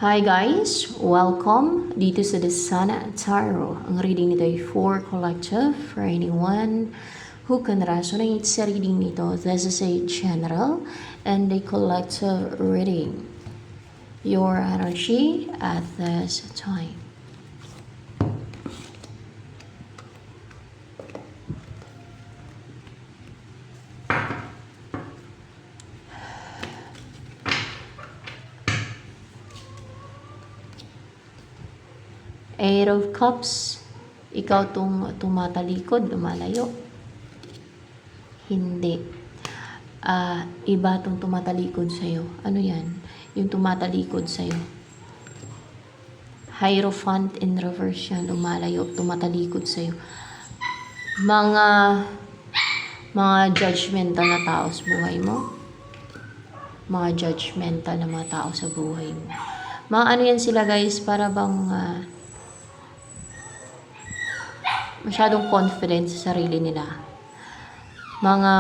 Hi guys! Welcome dito sa The Sana Tarot. Ang reading nito ay for collective for anyone who can resonate sa reading nito. This is a general and a collective reading. Your energy at this time. Eight of Cups, ikaw tumatalikod, lumalayo. Hindi. Iba tong tumatalikod sa'yo. Ano yan? Yung tumatalikod sa'yo. Hierophant in reverse yan, lumalayo, tumatalikod sa'yo. Mga judgmental na tao sa buhay mo. Mga judgmental na mga tao sa buhay mo. Mga ano yan sila guys, para bang masyadong confident sa sarili nila. Mga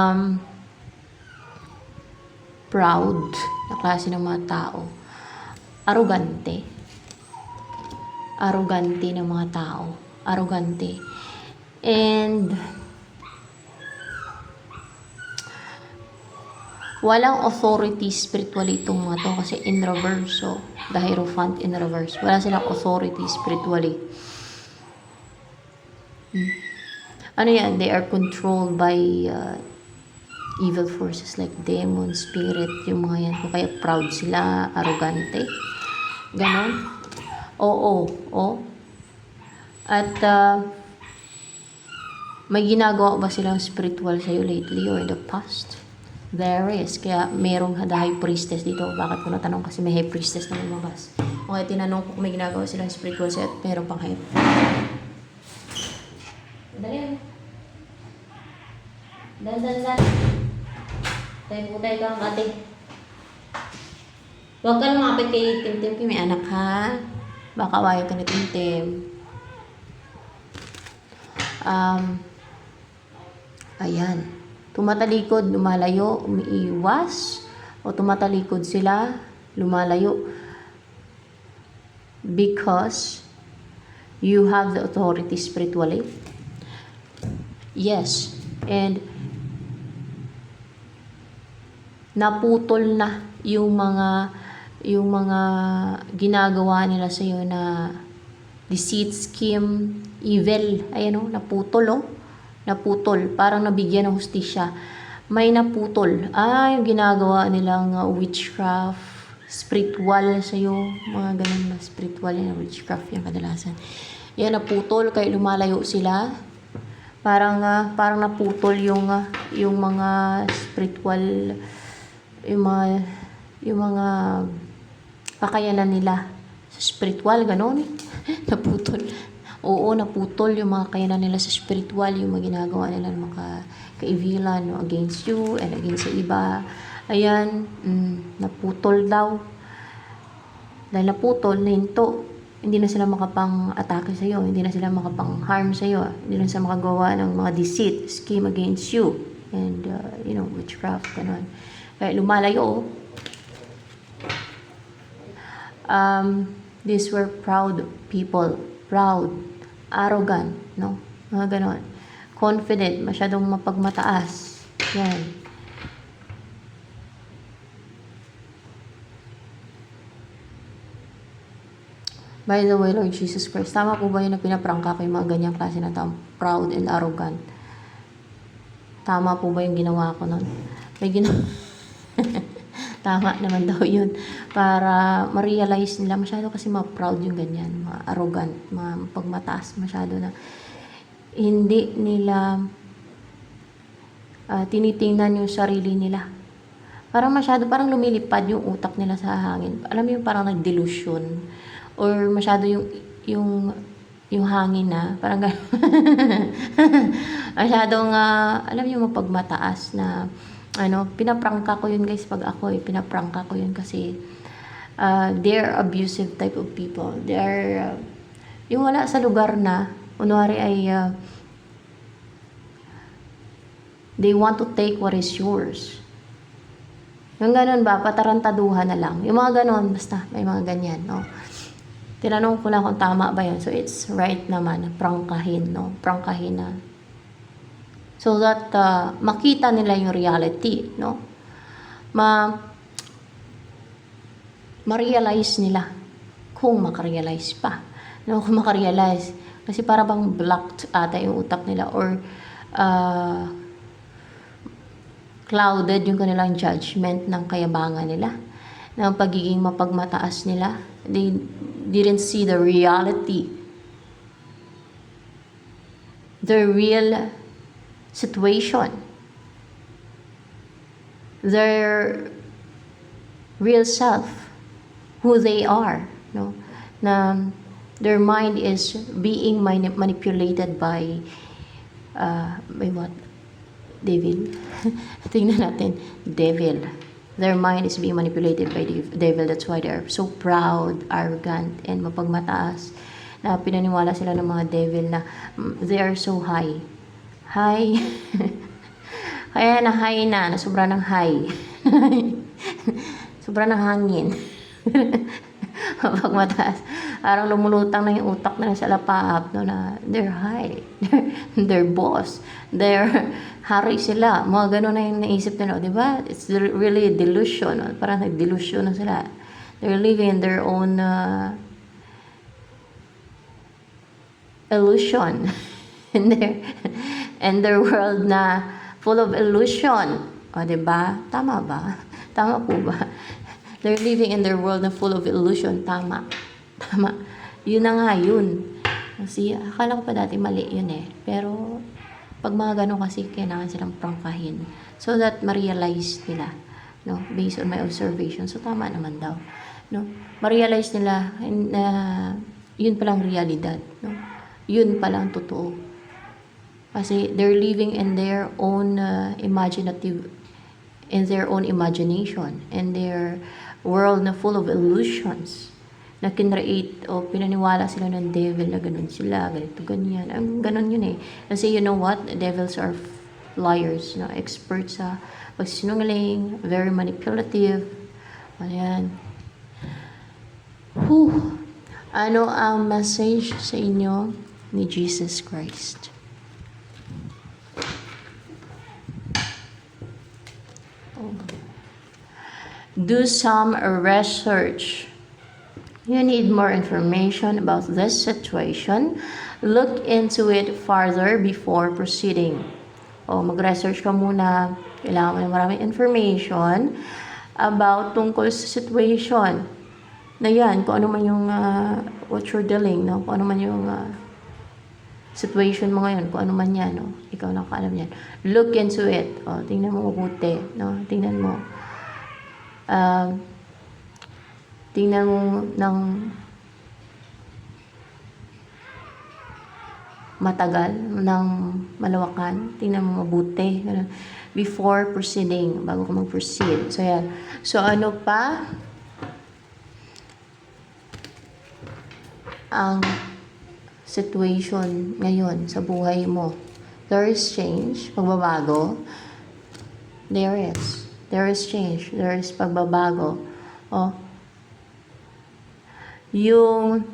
proud na klase ng mga tao. Arrogante. Arrogante ng mga tao. Arrogante. And walang authority spiritually itong mga to kasi in reverse. So, the Hierophant in reverse. Wala silang authority spiritually. Ano yan? They are controlled by evil forces like demons, spirit, yung mga yan. Kaya proud sila, arrogante. Ganon. Oo. At may ginagawa ba silang spiritual sa'yo lately or in the past? There is. Kaya merong the high priestess dito. Bakit ko natanong? Kasi may high priestess na lumabas. Okay, tinanong ko kung may ginagawa silang spiritual sa'yo at meron pang high. Dali yan. Dan. Tayo ka, ate. Huwag ka lumapit kay Tim-Tim. May anak ha. Baka wayo ka ni Tim-Tim. Ayan. Tumatalikod, lumalayo, umiiwas. O tumatalikod sila, lumalayo. Because you have the authority spiritually. Yes. And naputol na yung mga ginagawa nila sa iyo na deceit, scheme, evil. Ayan o, naputol. Parang nabigyan ng hustisya. May naputol. Yung ginagawa nilang witchcraft, spiritual sa iyo, mga ganun na spiritual yan, witchcraft yan kadalasan. Yan naputol, kaya lumalayo sila. Parang naputol yung mga spiritual, yung mga kakayanan nila sa spiritual, gano'n. Naputol. Oo, naputol yung mga kakayanan nila sa spiritual, yung mga ginagawa nila ng mga ka-evilan, no, against you and against sa iba. Ayan, naputol daw. Dahil naputol, nahinto. Hindi na sila makapang-atake sa iyo, hindi na sila makapang-harm sa iyo, hindi na sila makagawa ng mga deceit, scheme against you, and witchcraft, gano'n. Kaya lumalayo. These were proud people, proud, arrogant, no? Mga gano'n. Confident, masyadong mapagmataas. Yan. By the way, Lord Jesus Christ, tama po ba yun na pinaprangka ko yung mga ganyang klase na tao? Proud and arrogant. Tama po ba yung ginawa ko nun? Tama naman daw yun. Para ma-realize nila, masyado kasi ma-proud yung ganyan. Mga arrogant, mga pagmataas, masyado na. Hindi nila tinitingnan yung sarili nila. Parang parang lumilipad yung utak nila sa hangin. Alam mo yung parang nag-delusion. Or masyado yung hangin na parang masyadong alam niyo mapagmataas na pinaprangka ko yun guys pag ako pinaprangka ko yun kasi they're abusive type of people. They're yung wala sa lugar na kunwari ay they want to take what is yours. Yung ganun ba, patarantaduhan na lang. Yung mga ganun, basta may mga ganyan, no? Tinanong ko lang kung tama ba yun. So, it's right naman, prangkahin, no? Prangkahin na. So that makita nila yung reality, no? Ma-realize nila kung makarealize pa. No, kung makarealize. Kasi para bang blocked ata yung utak nila or clouded yung kanilang judgment ng kayabangan nila, ng pagiging mapagmataas nila. They didn't see the reality, the real situation, their real self, who they are, no? Na their mind is being manipulated by what? Devil. Tingnan natin. Devil. Their mind is being manipulated by the devil. That's why they're so proud, arrogant, and mapagmataas. Na pinaniwala sila ng mga devil na they are so high. High. Kaya na high na sobra ng high. Sobra ng hangin. Mapagmataas. Parang lumulutang na yung utak na sa lapaab, no, na they're high. They're boss. They're hari sila. Mga ganun na yung naisip nila, di ba? It's really a delusion. No? Parang nag-delusion na sila. They're living in their own illusion. in their world na full of illusion. O, di ba? Tama ba? Tama po ba? They're living in their world na full of illusion. Tama. Tama. Yun na nga yun. Kasi akala ko pa dati mali yun eh. Pero pag mga ganun kasi kailangan silang prangkahin. So that ma-realize nila. No? Based on my observation. So tama naman daw. No? Ma-realize nila na yun palang realidad. No? Yun palang totoo. Kasi they're living in their own in their own imagination. In their world na full of illusions na kinreate o pinaniwala sila ng devil na ganun sila, ganito, ganyan. Ang ganun yun eh. Kasi you know what? Devils are liars, no? Experts sa pagsinungaling, very manipulative. Ayan. Ano ang message sa inyo ni Jesus Christ? Do some research. You need more information about this situation. Look into it further before proceeding. Mag-research ka muna. Kailangan mo ng maraming information about tungkol sa situation na yan. Kung ano man yung what you're dealing, no? Kung ano man yung situation mo ngayon, kung ano man yan, no? Ikaw nakakaalam yan. Look into it. Tingnan mo mabuti, no? Tingnan mo. Tingnan mo ng matagal, ng malawakan. Tingnan mo mabuti. Before proceeding, bago ka mag-proceed. So, yan. So, ano pa? Ang situation ngayon sa buhay mo. There is change, pagbabago. There is change. There is pagbabago. Yung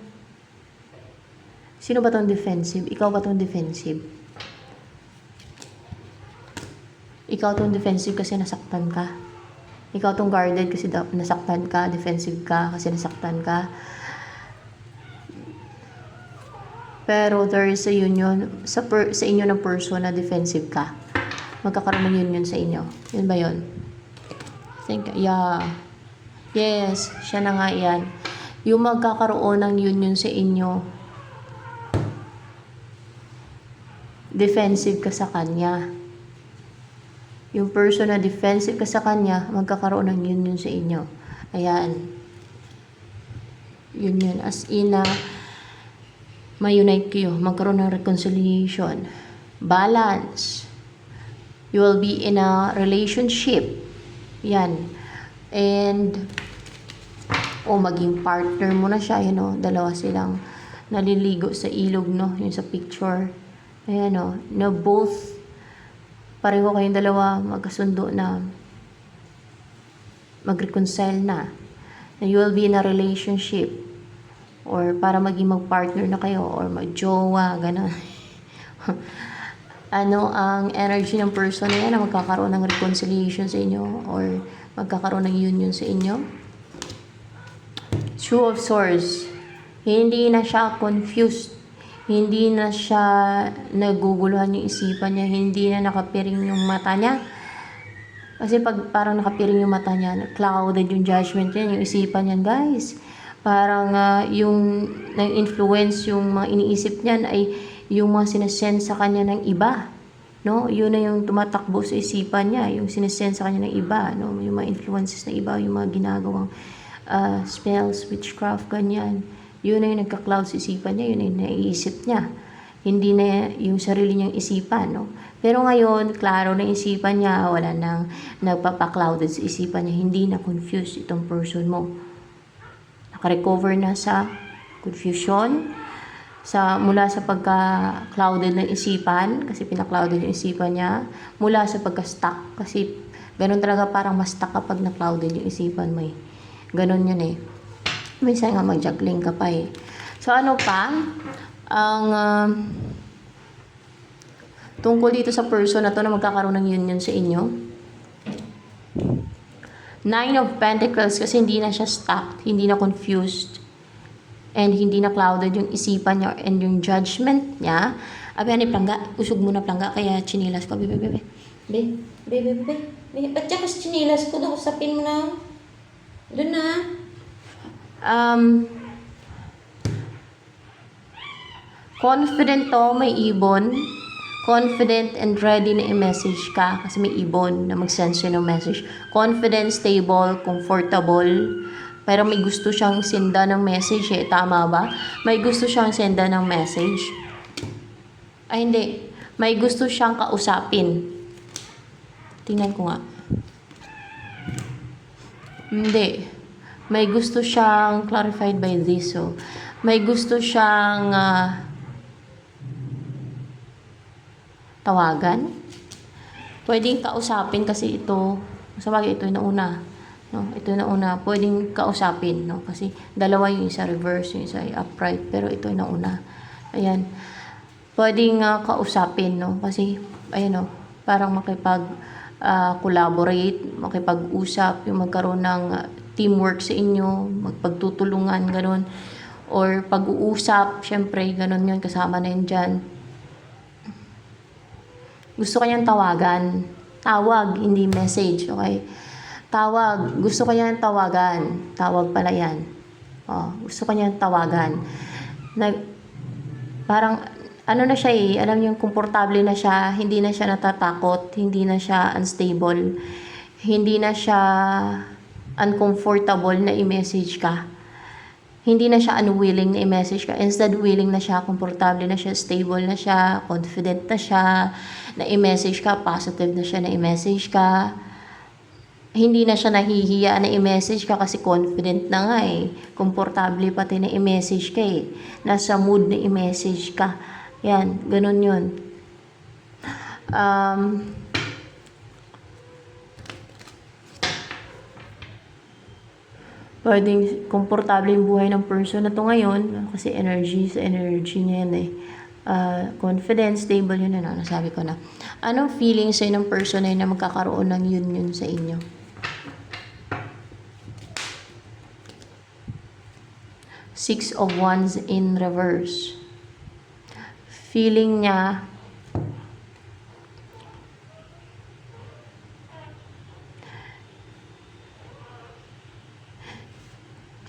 sino ba tong defensive? Ikaw ba tong defensive? Ikaw tong defensive kasi nasaktan ka. Ikaw tong guarded kasi nasaktan ka. Defensive ka kasi nasaktan ka. Pero there is a union sa inyo ng person na defensive ka. Magkakaroon ng union sa inyo. Yun ba yun? Yes, siya na nga yan. Yung magkakaroon ng union sa inyo, defensive ka sa kanya. Yung person na defensive ka sa kanya, magkakaroon ng union sa inyo. Ayan. Union as in ma-unite kayo, magkaroon ng reconciliation, balance. You will be in a relationship. Yan. And maging partner mo na siya, dalawa silang naliligo sa ilog, no, yung sa picture. Ayan, na both pareho kayong dalawa magkasundo na mag-reconcile na you will be in a relationship, or para maging mag-partner na kayo, or mag-jowa, gano'n. Ano ang energy ng person na yan na magkakaroon ng reconciliation sa inyo, or magkakaroon ng union sa inyo? Two of Swords. Hindi na siya confused. Hindi na siya naguguluhan yung isipan niya. Hindi na nakapiring yung mata niya. Kasi pag parang nakapiring yung mata niya, clouded yung judgment niya, yung isipan niya, guys. Parang yung nang-influence yung mga iniisip niyan ay yung mga sinesend sa kanya ng iba. No? Yun na yung tumatakbo sa isipan niya, yung sinesend sa kanya ng iba. No? Yung mga influences ng iba, yung mga ginagawang spells, witchcraft, ganyan. Yun na yung nagka-cloud sa isipan niya, yun na yung naiisip niya. Hindi na yung sarili niyang isipan, no? Pero ngayon, klaro na isipan niya, wala nang nagpapa-clouded sa isipan niya, hindi na confused itong person mo. Naka-recover na sa confusion, mula sa pagka-clouded ng isipan, kasi pinaka-clouded yung isipan niya, mula sa pagka-stuck, kasi ganun talaga, parang mas stuck kapag na-clouded yung isipan mo eh. Ganun yun eh. Minsan nga mag-juggling ka pa eh. So ano pa? Ang tungkol dito sa person na to na magkakaroon ng union sa inyo. Nine of Pentacles, kasi hindi na siya stuck, hindi na confused, and hindi na clouded yung isipan niya and yung judgment niya. Abi, ano plangga? Usog mo na plangga, kaya chinilas ko. Bebe. Ba't siya kasi chinilas ko? Usapin mo na. Doon na. Confident to, may ibon. Confident and ready na i-message ka kasi may ibon na mag-send siya ng message. Confident, stable, comfortable. Pero may gusto siyang senda ng message eh. Tama ba? May gusto siyang senda ng message. Ay, hindi. May gusto siyang kausapin. Tingnan ko nga. Hindi. May gusto siyang clarified by this. So, may gusto siyang tawagan. Pwedeng kausapin kasi ito. Sabagay, ito yung nauna. No? Ito yung nauna. Pwedeng kausapin. No? Kasi dalawa, yung isa reverse, yung isa upright. Pero ito yung nauna. Ayan. Pwedeng kausapin. No? Kasi, ayan o. Parang collaborate, makipag-usap, yung magkaroon ng teamwork sa inyo, magpagtutulungan, ganun. Or pag-uusap, syempre, ganun yun, kasama na yun dyan. Gusto kanyang tawagan. Tawag, hindi message, okay? Tawag, gusto kanyang tawagan. Tawag pala yan. Gusto kanyang tawagan. Parang, ano na siya eh, alam niyo, komportable na siya, hindi na siya natatakot, hindi na siya unstable, hindi na siya uncomfortable na i-message ka. Hindi na siya unwilling na i-message ka. Instead, willing na siya, komportable na siya, stable na siya, confident na siya, na i-message ka, positive na siya na i-message ka. Hindi na siya nahihiya na i-message ka kasi confident na nga eh. Komportable pati na i-message ka eh. Nasa mood na i-message ka. Yan, ganun yun. Pwedeng komportable yung buhay ng person na to ngayon kasi energy sa energy niya yan eh. Confidence, stable yun na, nasabi ko na. Anong feeling sa'yo ng person na yun na magkakaroon ng union sa inyo? Six of Wands in reverse. Feeling niya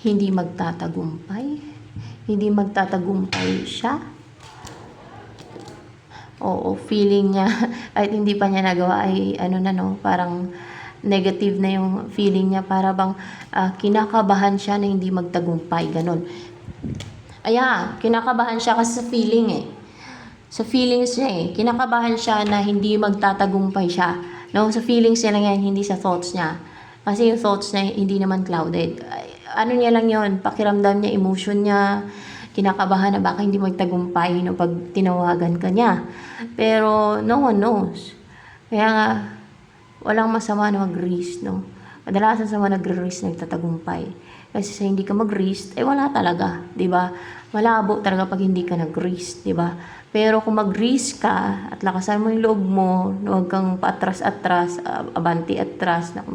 hindi magtatagumpay siya. Oo, feeling niya at hindi pa niya nagawa ay parang negative na yung feeling niya, para bang kinakabahan siya na hindi magtagumpay, ganun. Kinakabahan siya kasi sa feeling eh. Sa feelings niya eh. Kinakabahan siya na hindi magtatagumpay siya. No, sa feelings niya lang yan, hindi sa thoughts niya. Kasi yung thoughts niya hindi naman clouded. Ano niya lang yon, pakiramdam niya, emotion niya, kinakabahan na baka hindi magtagumpay no, pag tinawagan ka niya. Pero no one knows. Kaya nga, walang masama na mag-risk, no? Kadalasan sa mga nagre-risk nagtatagumpay. Kasi sa hindi ka mag-risk, wala talaga, 'di ba? Malabo talaga pag hindi ka nag-risk, 'di ba? Pero kung mag-risk ka at lakasan mo yung loob mo, huwag kang paatras-atras, abanti atras, na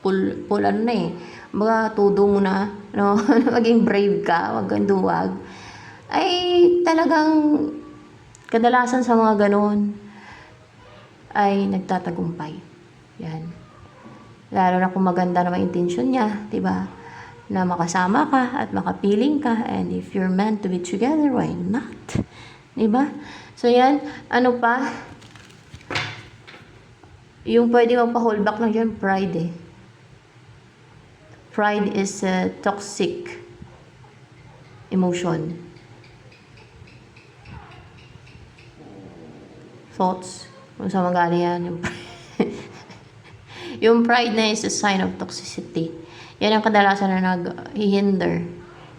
pull ano na eh. Mga todo mo na, no? Maging brave ka, wag kang duwag. Ay talagang kadalasan sa mga ganon ay nagtatagumpay. Yan. Lalo na kung maganda naman intention niya, 'di ba? Na makasama ka at makapiling ka, and if you're meant to be together, why not? 'Di ba? So yan, ano pa? Yung pwede magpa-hold back lang dyan, pride eh. Pride is a toxic emotion. Thoughts? Kung saan magaling yan, yung yung pride na is a sign of toxicity. Yan ang kadalasan na nag-hinder,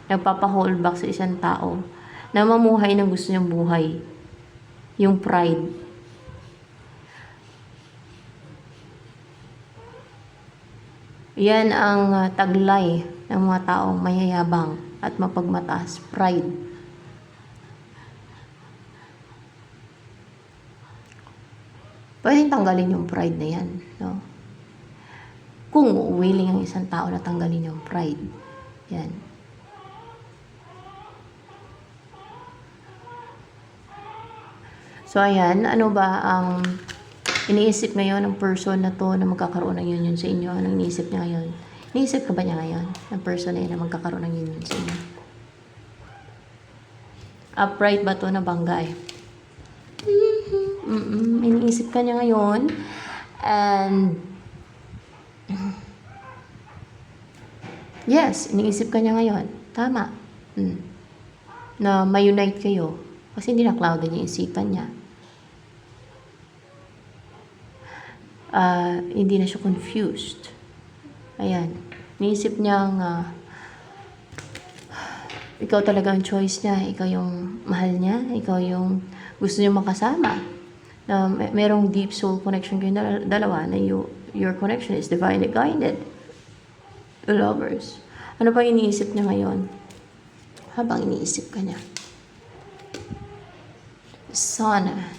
nagpapa-hold back sa isang tao na mamuhay ng gusto niyang buhay. Yung pride. Yan ang taglay ng mga taong mayayabang at mapagmataas. Pride. Pwedeng tanggalin yung pride na yan, no? Kung willing ang isang tao na tanggalin yung pride. Yan. So, ayan. Ano ba ang iniisip ngayon ng person na to na magkakaroon ng union sa inyo? Anong iniisip niya ngayon? Iniisip ka ba niya ngayon ng person na yun na magkakaroon ng union sa inyo? Upright ba to na bangga eh? Iniisip ka niya ngayon. And yes, iniisip ka niya ngayon. Tama. Na ma-unite kayo. Kasi hindi na clouded yung isipan niya. Hindi na siya confused. Ayan. Iniisip niyang ikaw talaga ang choice niya. Ikaw yung mahal niya. Ikaw yung gusto niya makasama. Na merong deep soul connection kayong dalawa na your connection is divinely guided. Lovers. Ano pa iniisip niya ngayon? Habang iniisip ka niya. Sana.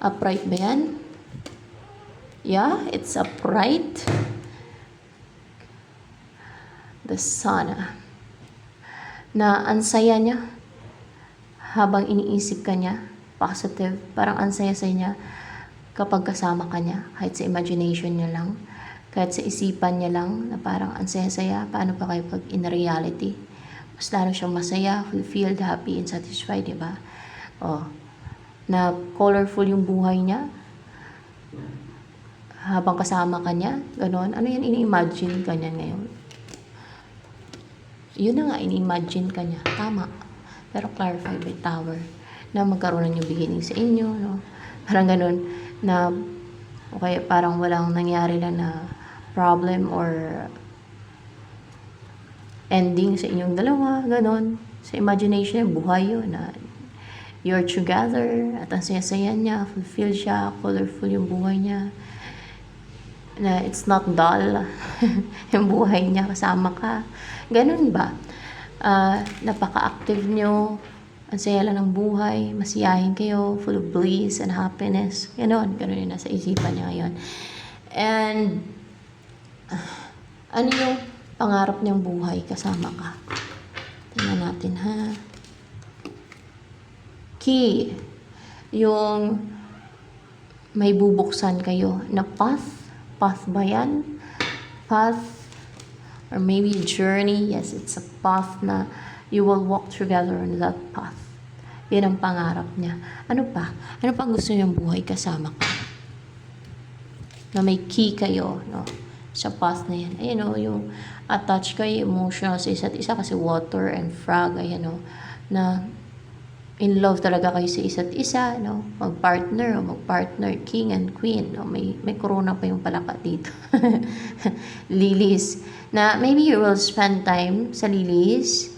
Upright ba yan? Yeah, it's upright. The sana. Na ansaya niya habang iniisip ka niya. Positive. Parang ansaya sa niya kapag kasama ka niya. Kahit sa imagination niya lang. Kahit sa isipan niya lang na parang ansaya-saya. Paano pa kayo pag in reality? Mas lalo siyang masaya, fulfilled, happy, and satisfied, diba? Na colorful yung buhay niya. Habang kasama ka niya. Ganon. Ano yan? Ini-imagine ka niya ngayon. Yun na nga, ini-imagine ka niya. Tama. Pero clarify by tower. Na magkaroon ng yung beginning sa inyo, no? Parang ganun, na okay, parang walang nangyari lang na problem or ending sa inyong dalawa, ganun. Sa imagination, buhay yun, na you're together, at ang saya-saya niya, fulfilled siya, colorful yung buhay niya, na it's not dull, yung buhay niya, kasama ka. Ganun ba? Napaka-active nyo, ang saya lang ng buhay, masiyahin kayo, full of bliss and happiness. Ganon yung nasa isipan niya ngayon. And, ano yung pangarap niyang buhay kasama ka? Tingnan natin, ha? Key, yung may bubuksan kayo na path. Path ba yan? Path, or maybe journey. Yes, it's a path na you will walk together on that path. Yan ang pangarap niya. Ano pa? Ano pa gusto niyang buhay kasama ka? Na may key kayo, no? Sa path na yan. Ayan, no? Yung attach kayo, emotional sa isa't isa kasi water and frog, ayan, no? Na in love talaga kayo sa isa't isa, no? Mag-partner, king and queen, no? May corona pa yung palaka dito. Lilies. Na maybe you will spend time sa lilies.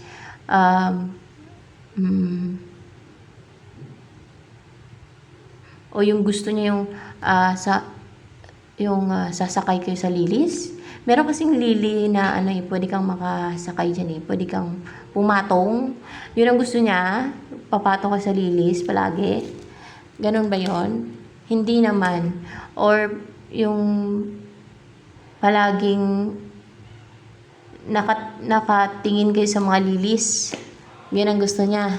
O yung gusto niya yung sasakay kayo sa lilis. Meron kasing lili na ano eh, pwede kang makasakay dyan eh. Pwede kang pumatong. Yun ang gusto niya. Papatong ka sa lilis palagi. Ganun ba yon? Hindi naman. Or yung palaging nakatingin kayo sa mga lilis. Yan ang gusto niya.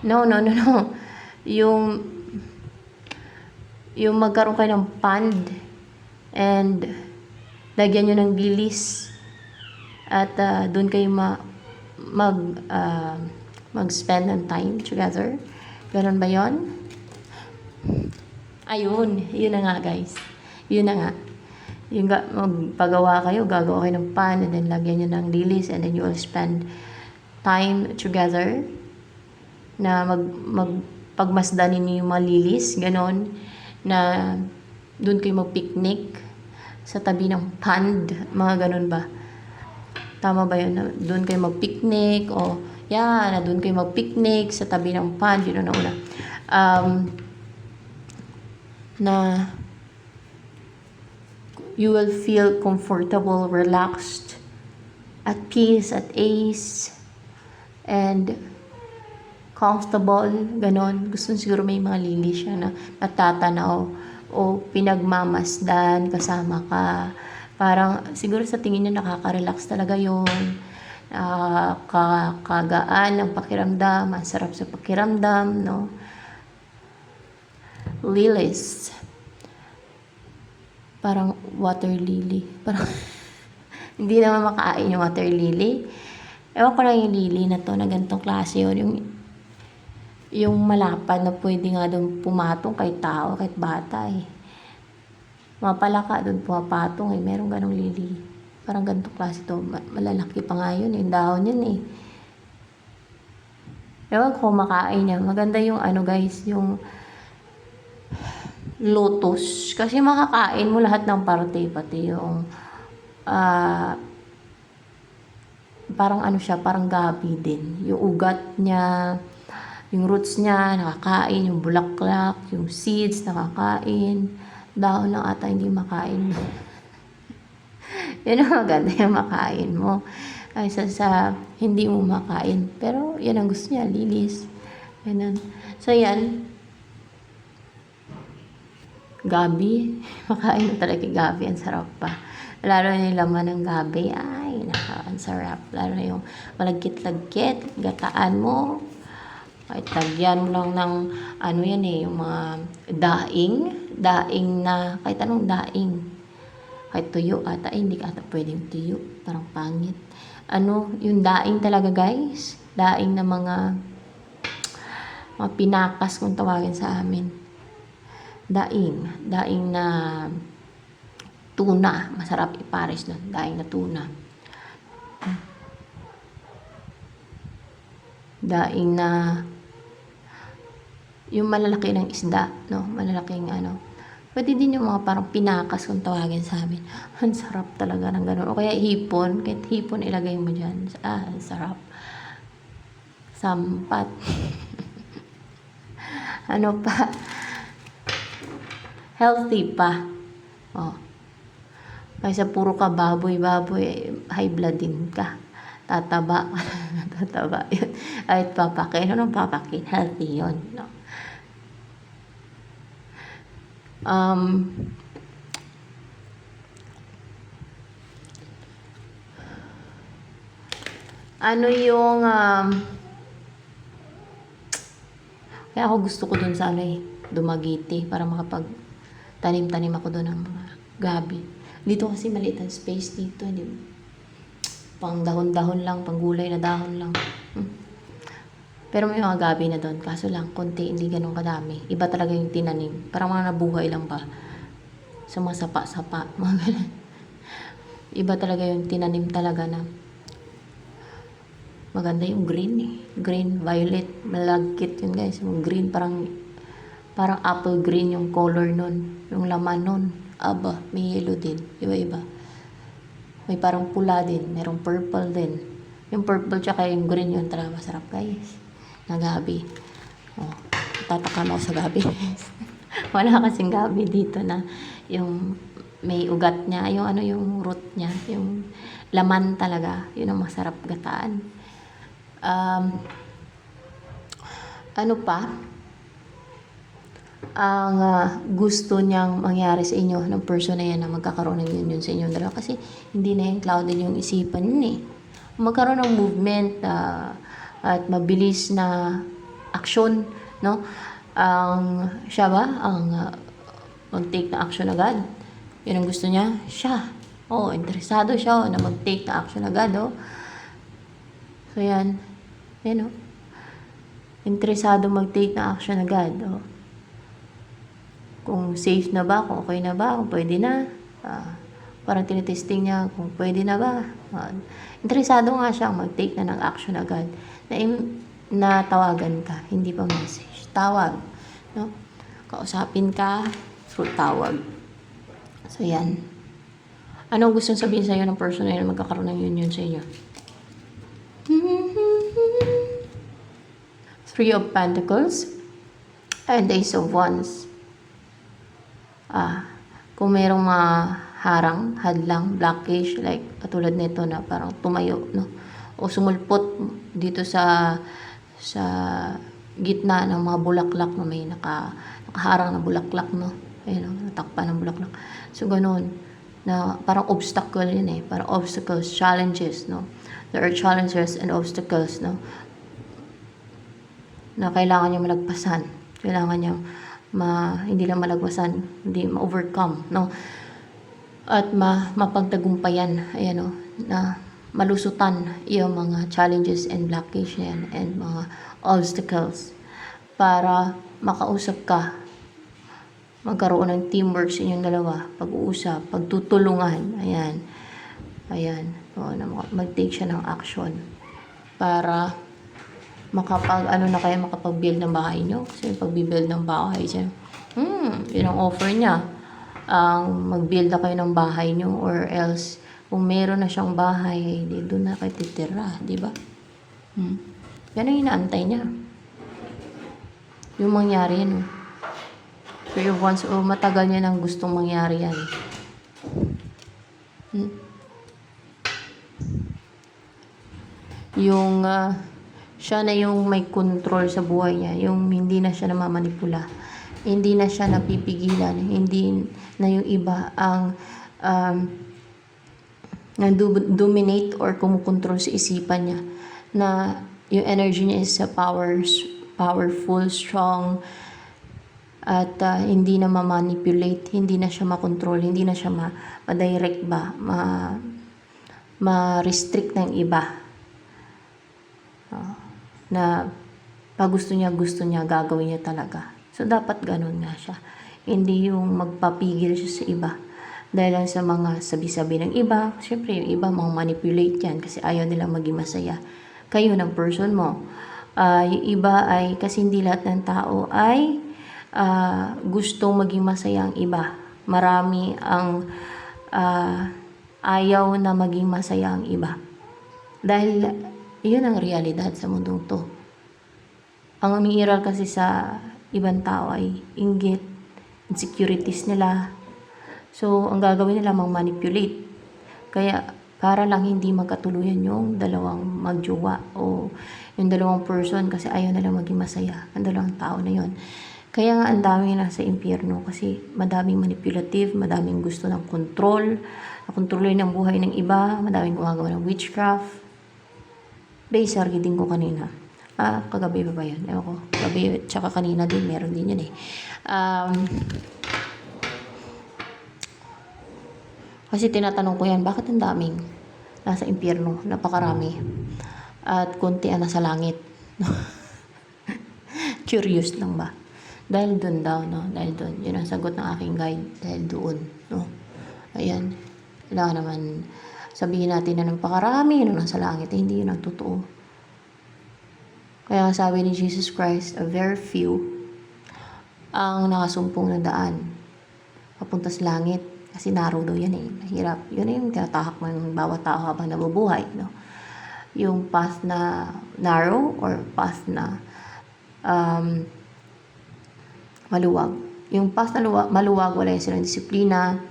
No. Yung magkaroon kayo ng pond and lagyan nyo ng lilis at doon kayo mag-spend ng time together. Ganun ba yon? Ayun, yun na nga guys. Yun na nga. Yung magpagawa kayo, gagawa kayo ng pan and then lagyan nyo ng lilis and then you will spend time together na pagmasdanin niyo yung mga lilis, ganon, na doon kayo mag-picnic sa tabi ng pond, mga ganon ba? Tama ba yun? Na doon kayo mag-picnic o na doon kayo mag-picnic sa tabi ng pond, yun na una. Na you will feel comfortable, relaxed, at peace, at ease, and comfortable, ganon. Gusto siguro may mga lili siya na natatanaw o pinagmamasdan kasama ka. Parang siguro sa tingin niya nakaka-relax talaga yun. Kagaan ng pakiramdam, masarap sa pakiramdam, no? Lilies. Parang water lily. Parang hindi naman makain yung water lily. Ewan ko lang yung lily na to, na ganitong klase yun. Yung malapad na pwede nga doon pumatong kahit tao, kahit bata eh. Mapalaka doon pumapatong eh. Merong ganong lily. Parang ganitong klase to. Malalaki pa nga yun. Yung dahon yun eh. Ewan ko makain niya. Maganda yung ano guys, yung lotus. Kasi makakain mo lahat ng parte, pati yung parang ano siya, parang gabi din. Yung ugat niya, yung roots niya, nakakain. Yung bulaklak, yung seeds, nakakain. Dahon lang ata hindi makain. Yun ang maganda yung makain mo. Kaysa sa hindi mo makain. Pero yan ang gusto niya, lilis. Ganun. So yan. Gabi. Makain mo talaga gabi. Ang sarap pa. Lalo na yung laman ng gabi. Ay, ang sarap. Lalo na yung malagkit-lagkit. Gataan mo. Kahit tagyan mo lang ng ano yan eh. Yung mga daing. Daing na, kahit anong daing. Kahit tuyo ata. Ay, hindi ata pwedeng tuyo. Parang pangit. Ano, yung daing talaga guys. Daing na mga pinakas kung tawagin sa amin. Daing na tuna. Masarap ipares nun. Daing na tuna. Daing na yung malalaki ng isda, no? Malalaking ano. Pwede din yung mga parang pinakas kung tawagin sa amin. Ang sarap talaga ng ganun. O kaya hipon. Kahit hipon ilagay mo dyan. Ang sarap. Sampat. Ano pa? Healthy pa. Oh. Kaysa puro ka baboy, high blood din ka. Tataba. Tataba yun. Kahit papakin. Anong papakin? Healthy yun. No? Ano yung kaya ako gusto ko dun sa ano eh, Dumaguete para makapag-tanim ako dun ng mga gabi. Dito kasi maliit ang space dito, hindi pang dahon-dahon lang, pang gulay na dahon lang. Pero may mga gabi na doon, kaso lang konti, hindi ganun kadami. Iba talaga yung tinanim, parang mga nabuhay lang ba sa mga sapa-sapa, mga ganun. Iba talaga yung tinanim talaga na maganda yung green eh. Green, violet, malagkit yun guys. Yung green, parang apple green yung color nun. Yung laman nun. Aba, may yellow din. Iba-iba. May parang pula din. Merong purple din. Yung purple tsaka yung green yun talaga masarap guys. Na gabi. Oh, tatakam ako sa gabi. Wala kasing gabi dito na yung may ugat niya, yung ano yung root niya, yung laman talaga, yun ang masarap gataan. Ano pa ang gusto niyang mangyari sa inyo ng person na yan na magkakaroon ng union sa inyong dalawa, kasi hindi na yung clouded yung isipan yun eh. Magkaroon ng movement at mabilis na action, no? Ang siya ba ang mag-take na action agad? Yun ang gusto niya? Siya. Interesado siya na mag-take na action agad, So yan. Yan, interesado mag-take na action agad, Kung safe na ba, kung okay na ba, kung pwede na. Parang tinitesting niya kung pwede na ba. Interesado nga siyang mag-take na ng action agad. Na tawagan ka, hindi pa message. Tawag, no? Kausapin ka through tawag. So yan. Anong gustong sabihin sa'yo ng person na yun magkakaroon ng union sa inyo? Three of Pentacles and Ace of Wands. Kung merong harang, hadlang, blockage, like katulad nito na parang tumayo, no? O sumulpot dito sa gitna ng mga bulaklak na may nakaharang na bulaklak, no? Ayun, natakpan ng bulaklak. So, ganun. Na parang obstacle yun eh. Parang obstacles, challenges, no? There are challenges and obstacles, no? Na kailangan niya malagpasan. Kailangan niya hindi lang malagpasan, hindi ma-overcome, no? At mapagtagumpayan, ayan, no? Na malusutan yung mga challenges and blockage na yan and mga obstacles para makausap ka, magkaroon ng teamwork sa inyong dalawa, pag-uusap, pagtutulungan, ayan, mag-take siya ng action para makapag-build ng bahay nyo. Kasi pag-build ng bahay siya, yun ang offer niya. Mag-build na kayo ng bahay nyo, or else, kung meron na siyang bahay, di doon na kayo titira, di ba? Yan ang inaantay niya. Yung mangyari yan, Pero once, matagal niya nang gustong mangyari yan. Yung, siya na yung may control sa buhay niya, yung hindi na siya namamanipula, hindi na siya napipigilan, hindi na yung iba ang dominate or kumukontrol sa isipan niya, na yung energy niya is powerful, strong, at hindi na ma-manipulate, hindi na siya makontrol, hindi na siya ma-direct ba, ma-restrict ng iba. Na pag gusto niya, gagawin niya talaga. So, dapat ganun nga siya. Hindi yung magpapigil siya sa iba. Dahil lang sa mga sabi-sabi ng iba. Siyempre, yung iba mga manipulate yan kasi ayaw nilang maging masaya. Kayo ng person mo. Yung iba ay, kasi hindi lahat ng tao ay gustong maging masaya ang iba. Marami ang ayaw na maging masaya ang iba. Dahil yun ang realidad sa mundong to. Ang umiiral kasi sa ibang tao ay inggit, insecurities nila. So, ang gagawin nila mag-manipulate. Kaya, para lang hindi magkatuluyan yung dalawang magjowa o yung dalawang person kasi ayaw nila maging masaya. Ang dalawang tao na yun. Kaya nga ang daming nasa impyerno kasi madaming manipulative, madaming gusto ng control, nakontrolin ang buhay ng iba, madaming gumagawa ng witchcraft. Sargi din ko kanina. Kagabi ba yan? Ewan ko. Kagabi, tsaka kanina din, meron din yun eh. Kasi tinatanong ko yan, bakit ang daming nasa impyerno? Napakarami. At konti ang nasa langit. Curious lang ba? Dahil doon daw, no? Dahil doon. Yun ang sagot ng aking guide. Dahil doon, no? Ayan. Kailangan naman sabihin natin na napakarami yun ang nasa langit. Hindi yun ang totoo. Kaya sabi ni Jesus Christ, a very few ang nakasumpong na daan papunta sa langit. Kasi narrow daw yan eh. Mahirap. Yun yung tinatahak ng bawat tao habang nabubuhay, no? Yung path na narrow or path na maluwag. Yung past na maluwag, wala silang disiplina,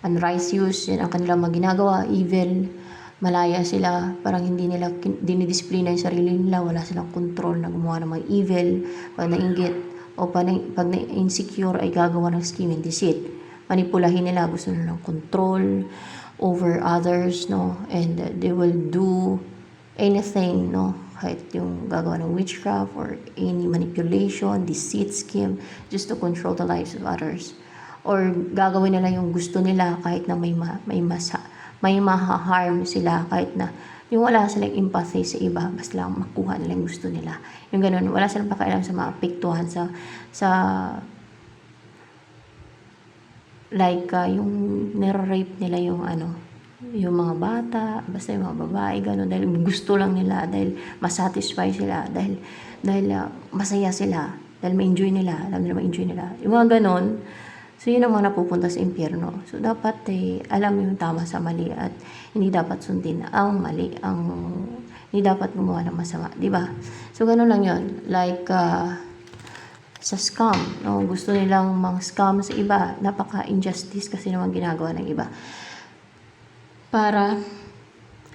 unrighteous, yan ang kanilang mga ginagawa, evil, malaya sila, parang hindi nila dinidisiplina yung sarili nila, wala silang control na gumawa ng mga evil, pag nainggit, o pag na-insecure ay gagawa ng scheme and deceit. Manipulahin nila, gusto nilang control over others, no, and they will do anything, no, kahit yung gagawa ng witchcraft or any manipulation, deceit, scheme, just to control the lives of others. Or gagawin nila yung gusto nila kahit na may maha-harm sila, kahit na yung wala silang empathy sa iba, basta lang makuha nila yung gusto nila. Yung ganun, wala silang pakialam sa maapektuhan sa like yung nire-rape nila yung yung mga bata, basta yung mga babae, gano'n, dahil gusto lang nila, dahil masatisfy sila, dahil masaya sila, dahil ma-enjoy nila, alam nila ma-enjoy nila. Yung mga gano'n, so yun ang mga napupunta sa impyerno. So dapat alam yung tama sa mali at hindi dapat sundin ang mali, hindi dapat gumawa ng masama, di ba? So gano'n lang yun. Like, sa scam, no? Gusto nilang mga scam sa iba, napaka-injustice kasi naman ginagawa ng iba. Para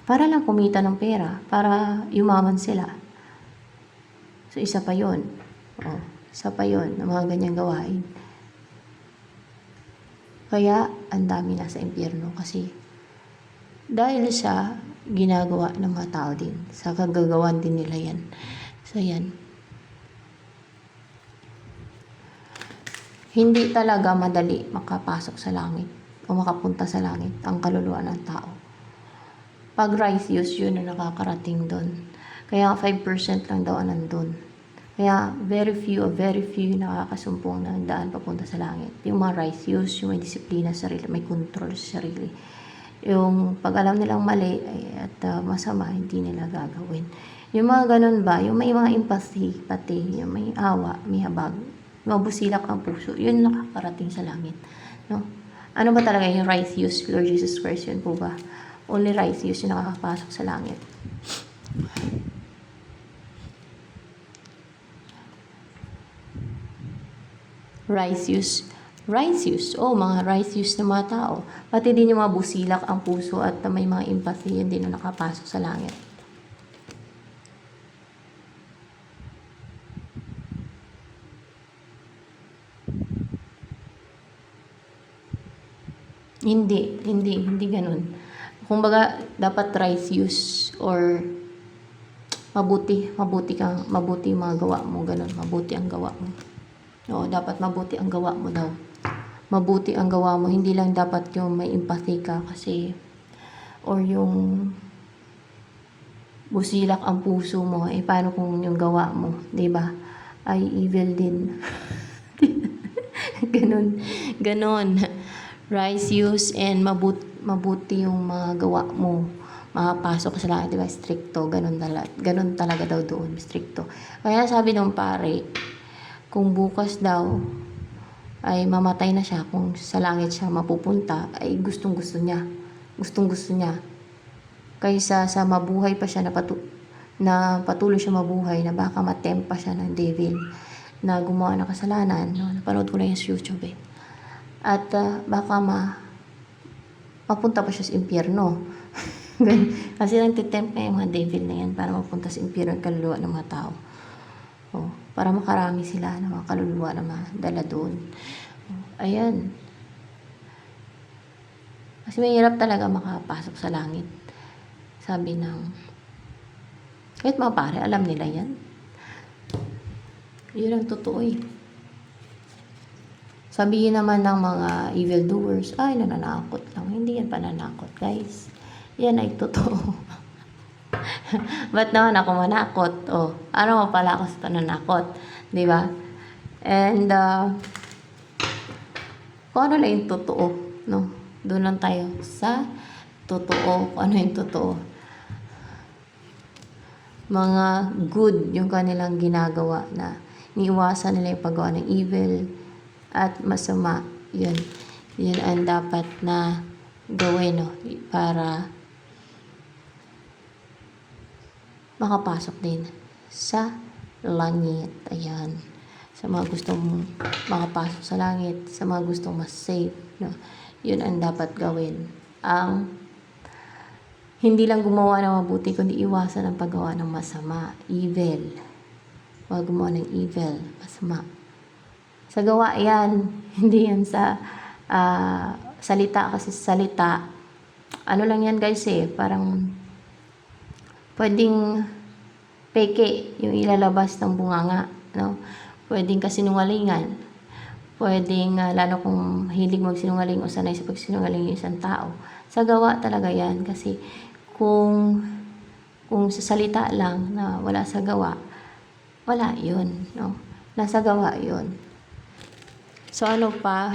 lang kumita ng pera, para yumaman sila. So, isa pa yun. Isa pa yun, ng mga ganyang gawain. Kaya, ang dami nasa impyerno kasi dahil sa ginagawa ng mga tao din, sa kagagawan din nila yan. So, yan. Hindi talaga madali makapasok sa langit o makapunta sa langit ang kaluluwa ng tao. Pag righteous, yun na nakakarating doon. Kaya 5% lang daw nandun. Kaya very few nakakasumpong na daan papunta sa langit. Yung mga righteous, yung may disiplina sa sarili, may control sa sarili. Yung pag alam nilang mali at masama, hindi nila gagawin. Yung mga ganun ba, yung may mga empathy, pati yung may awa, may habag, mabusilak ang puso, yun nakakarating sa langit. No? Ano ba talaga yung righteous? Lord Jesus Christ, yun po ba? Only righteous yung nakakapasok sa langit. Righteous, mga righteous na mga tao. Pati din yung mga busilak ang puso at may mga empathy, yun din na nakapasok sa langit. Hindi ganun. Kumbaga, dapat righteous or mabuti yung mga gawa mo, ganun, mabuti ang gawa mo. Oo, dapat mabuti ang gawa mo daw. Mabuti ang gawa mo, hindi lang dapat yung may empathy ka kasi or yung busilak ang puso mo, paano kung yung gawa mo, 'di ba? Ay evil din. Ganon. Righteous and mabuti yung mga gawa mo, makapasok sa langit, diba? Stricto, ganun talaga daw doon, stricto. Kaya sabi ng pare, kung bukas daw ay mamatay na siya, kung sa langit siya mapupunta, ay gustong gusto niya, kaysa sa mabuhay pa siya na patuloy siya mabuhay, na baka matempa siya ng devil na gumawa ng kasalanan, no? Napanood ko lang yung sa YouTube at baka mapunta pa siya sa impyerno. Kasi nagtitempt na yung mga devil na yan para mapunta sa impyerno ang kaluluwa ng mga tao. Para makarami sila ng mga kaluluwa na madala doon. Ayan. Kasi mahirap talaga makapasok sa langit. Sabi ng kahit mga pare, alam nila yan. Yun ang totoo Sabihin naman ng mga evildoers, ay, nananakot lang. Hindi yan pananakot, guys. Yan ay totoo. Ba't naman ako manakot? Ano mo pala ako sa pananakot? Diba? And, kung ano lang yung totoo, no? Doon lang tayo sa totoo, kung ano yung totoo. Mga good yung kanilang ginagawa na niiwasan nila yung paggawa ng evil at masama. Yun ang dapat na gawin, no? Para makapasok din sa langit. Ayan. sa mga gustong makapasok sa langit, sa mga gustong mas safe, no? Yun ang dapat gawin. Ang hindi lang gumawa ng mabuti, kundi iwasan ang paggawa ng masama, evil. Huwag gumawa ng evil, masama. Sa gawa yan, hindi yan sa salita, kasi salita, ano lang yan guys parang pwedeng peke yung ilalabas ng bunganga, no? Pwedeng kasinungalingan, pwedeng lalo kung hilig magsinungaling o sanay sa pagsinungaling yung isang tao. Sa gawa talaga yan, kasi kung sa salita lang na wala sa gawa, wala yun, no? Nasa gawa yun. So ano pa?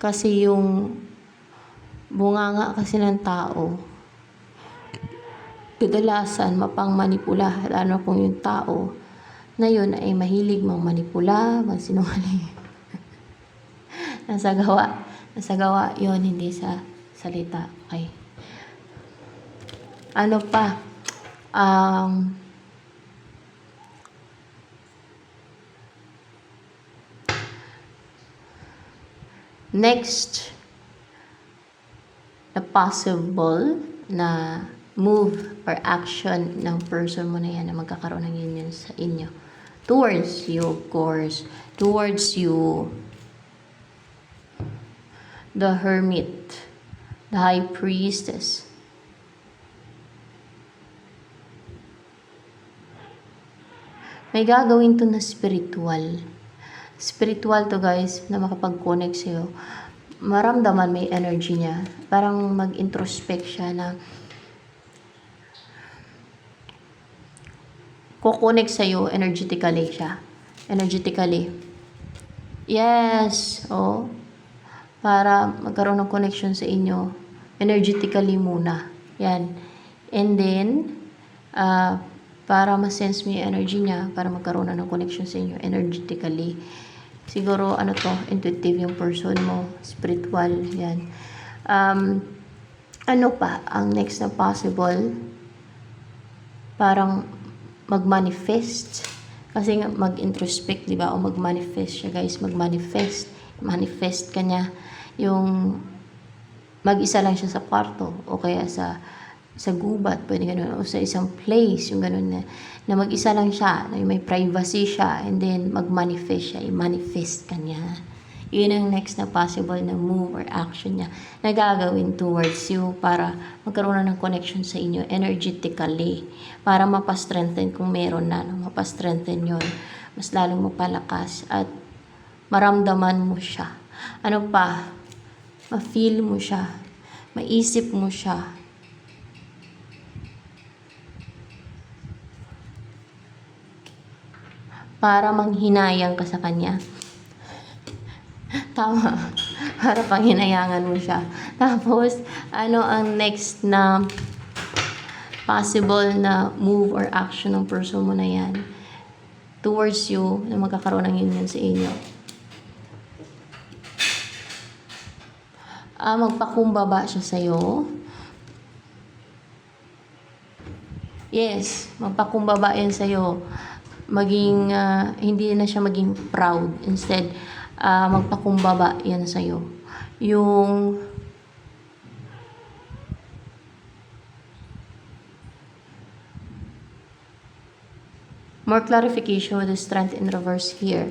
Kasi yung bunganga kasi ng tao, kadalasan mapangmanipula, lalo kung yung tao na yun ay mahilig magmanipula, magsinungaling. Nasa gawa yun, hindi sa salita. Okay. Ano pa? Next, na possible na move or action ng person mo na yan na magkakaroon ng union sa inyo. Towards you, of course. Towards you, the hermit, the high priestess. May gagawin to na spiritual. Spiritual to guys, na makapag-connect sa'yo. Maramdaman may energy niya. Parang mag-introspect siya na kukonek sa'yo energetically siya. Energetically. Yes. Oh. Para magkaroon ng connection sa inyo. Energetically muna. Yan. And then, para ma-sense mo yung energy niya, para magkaroon na ng connection sa inyo energetically. Siguro, intuitive yung person mo, spiritual, yan. Ano pa, ang next na possible, parang mag-manifest. Kasi nga, mag-introspect, di ba? O mag-manifest siya, guys, mag-manifest. Manifest ka niya, yung mag-isa lang siya sa kwarto, o kaya sa gubat, pwede ganun, o sa isang place, yung ganun na mag-isa lang siya, na may privacy siya, and then mag-manifest siya, i-manifest ka niya. Yun ang next na possible na move or action niya na gagawin towards you para magkaroon na ng connection sa inyo energetically, para mapastrengthen kung meron na, no? Mapastrengthen yun, mas lalong mapalakas at maramdaman mo siya. Ano pa? Ma-feel mo siya, maisip mo siya. Para manghinayang ka sa kanya. Tama. Para panghinayangan mo siya. Tapos, ano ang next na possible na move or action ng person mo na yan towards you na magkakaroon ng union sa inyo? Magpakumbaba siya sa'yo. Yes, magpakumbaba yan sa'yo. Maging, hindi na siya maging proud. Instead, magpakumbaba yan sa'yo. Yung more clarification with the strength in reverse here.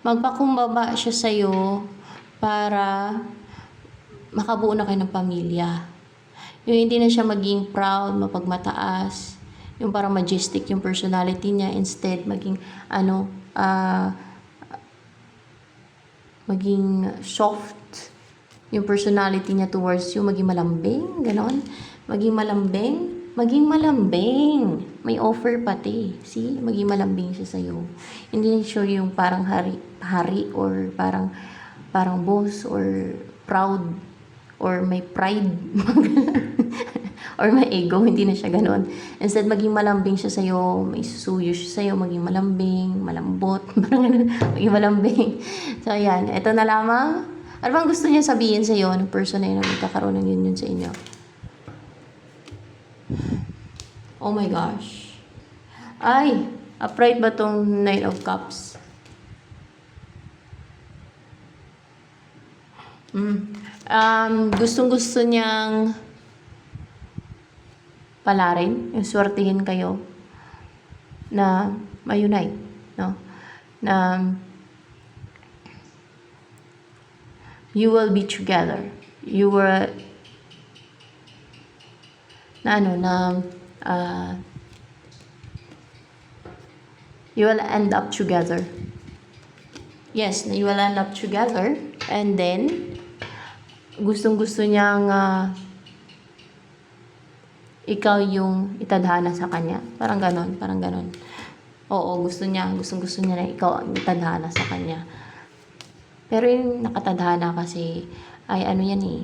Magpakumbaba siya sa'yo para makabuo na kayo ng pamilya. Yung hindi na siya maging proud, mapagmataas, yung parang majestic yung personality niya, instead maging maging soft yung personality niya towards you, maging malambing, ganon. Maging malambing. May offer pati. See? Maging malambing siya sa'yo. Hindi siya yung parang hari or parang boss or proud or may pride. or may ego, hindi na siya ganun. Instead, maging malambing siya sa'yo, may susuyo siya sa'yo, maging malambing, malambot, parang ganun, maging malambing. So, ayan. Ito na lamang. Ano bang gusto niya sabihin sa'yo ng person na yun na magkakaroon ng union sa inyo? Oh my gosh. Ay, upright ba tong Knight of Cups? Gustong-gusto niyang palarin, yung swertihin kayo na ma-unite, no? Na you will be together. You will you will end up together. Yes, you will end up together, and then gustong-gusto niyang ikaw yung itadhana sa kanya. Parang ganon. Oo, gustong-gusto niya na ikaw ang itadhana sa kanya. Pero yung nakatadhana kasi, ay ano yan eh,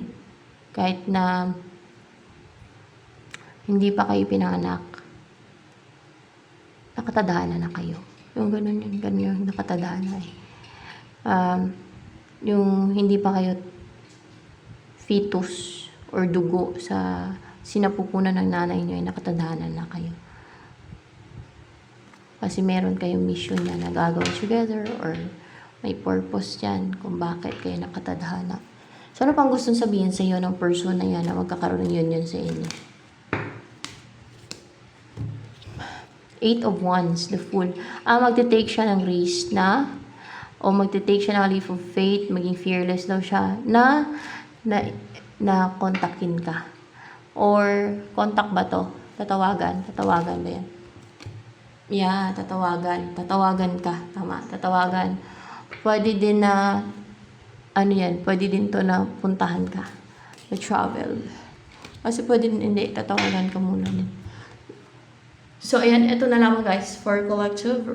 kahit na hindi pa kayo pinanganak, nakatadhana na kayo. Yung ganun yung nakatadhana eh. Yung hindi pa kayo fetus or dugo sa sinapupunan ng nanay nyo ay nakatadhana na kayo. Kasi meron kayong mission na nagagawin together or may purpose yan kung bakit kayo nakatadhana. So, ano pang gustong sabihin sa iyo ng person na yan na magkakaroon ng union sa inyo? 8 of Wands, the Fool. Magte-take siya ng risk o magte-take siya ng leap of faith, maging fearless daw siya, na kontakin ka. Or, contact ba to? Tatawagan ba yan? Yeah, tatawagan ka. Tama, tatawagan. Pwede din na, pwede din to na puntahan ka. travel. Kasi pwede din hindi, tatawagan ka muna din. So, ayan, ito na lamang guys for collective